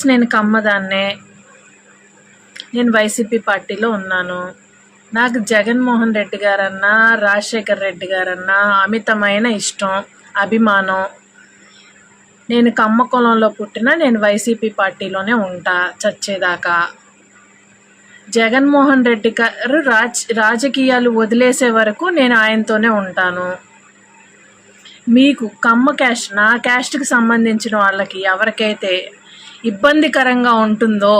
నేను కమ్మదాన్నే. నేను వైసీపీ పార్టీలో ఉన్నాను. నాకు జగన్మోహన్ రెడ్డి గారన్నా, రాజశేఖర్ రెడ్డి గారన్నా అమితమైన ఇష్టం, అభిమానం. నేను కమ్మ కులంలో పుట్టినా నేను వైసీపీ పార్టీలోనే ఉంటా చచ్చేదాకా. జగన్మోహన్ రెడ్డి గారు రాజకీయాలు వదిలేసే వరకు నేను ఆయనతోనే ఉంటాను. మీకు కమ్మ క్యాస్ట్, నా క్యాస్ట్కి సంబంధించిన వాళ్ళకి ఎవరికైతే ఇబ్బందికరంగా ఉంటుందో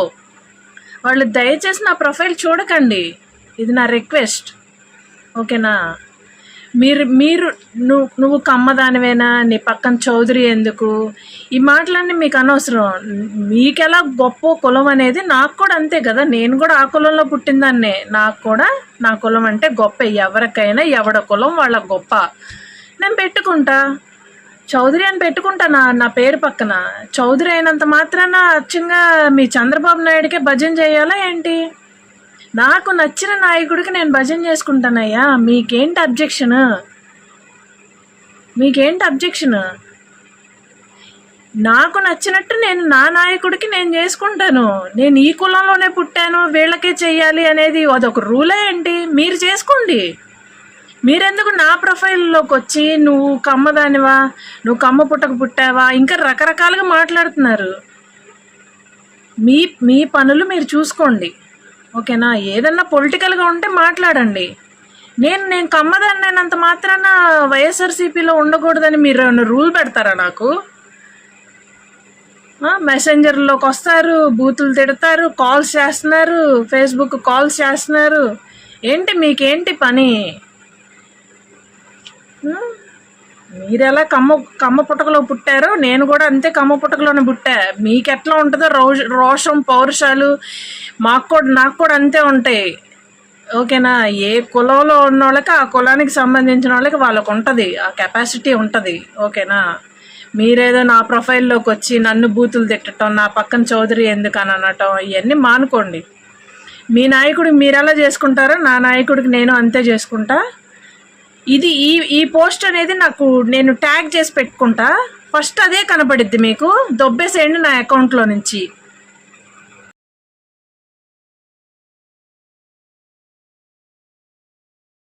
వాళ్ళు దయచేసి నా ప్రొఫైల్ చూడకండి. ఇది నా రిక్వెస్ట్, ఓకేనా? మీరు నువ్వు కమ్మదానివేనా, నీ పక్కన చౌదరి ఎందుకు, ఈ మాటలన్నీ మీకు అనవసరం. మీకెలా గొప్ప కులం అనేది నాకు కూడా అంతే కదా. నేను కూడా ఆ కులంలో పుట్టిందాన్నే. నాకు కూడా నా కులం అంటే గొప్ప. ఎవరికైనా ఎవడ కులం వాళ్ళ గొప్ప. నేను పెట్టుకుంటా, చౌదరి అని పెట్టుకుంటా నా పేరు పక్కన. చౌదరి అయినంత మాత్రాన అచ్చంగా మీ చంద్రబాబు నాయుడికే భజన చేయాలా ఏంటి? నాకు నచ్చిన నాయకుడికి నేను భజన చేసుకుంటానయ్యా. మీకేంటి అబ్జెక్షన్? నాకు నచ్చినట్టు నేను నా నాయకుడికి నేను చేసుకుంటాను. నేను ఈ కులంలోనే పుట్టాను, వీళ్ళకే చెయ్యాలి అనేది అదొక రూలే ఏంటి? మీరు చేసుకోండి. మీరెందుకు నా ప్రొఫైల్లోకి వచ్చి నువ్వు కమ్మదానివా, నువ్వు కమ్మ పుట్టకు పుట్టావా, ఇంకా రకరకాలుగా మాట్లాడుతున్నారు. మీ పనులు మీరు చూసుకోండి, ఓకేనా? ఏదన్నా పొలిటికల్గా ఉంటే మాట్లాడండి. నేను కమ్మదాన్ని అయినంత మాత్రాన వైఎస్ఆర్సీపీలో ఉండకూడదని మీరు రూల్ పెడతారా నాకు? మెసెంజర్లోకి వస్తారు, బూతులు తిడతారు, కాల్స్ చేస్తున్నారు, ఫేస్బుక్ కాల్స్ చేస్తున్నారు. ఏంటి మీకేంటి పని? మీరెలా కమ్మ పుట్టకలో పుట్టారో నేను కూడా అంతే కమ్మ పుట్టకలోనే పుట్టా. మీకు ఎట్లా ఉంటుందో రోషం, పౌరుషాలు నాకు కూడా అంతే ఉంటాయి, ఓకేనా? ఏ కులంలో ఉన్న వాళ్ళకి ఆ కులానికి సంబంధించిన వాళ్ళకి వాళ్ళకు ఉంటుంది, ఆ కెపాసిటీ ఉంటుంది, ఓకేనా? మీరేదో నా ప్రొఫైల్లోకి వచ్చి నన్ను బూతులు తిట్టడం, నా పక్కన చౌదరి ఎందుకు అని అనటం, ఇవన్నీ మానుకోండి. మీ నాయకుడికి మీరు ఎలా చేసుకుంటారో నా నాయకుడికి నేను అంతే చేసుకుంటా. ఇది ఈ పోస్ట్ అనేది నేను ట్యాగ్ చేసి పెట్టుకుంటా. ఫస్ట్ అదే కనపడిద్ది మీకు, దొబ్బేసేయండి నా అకౌంట్లో నుంచి.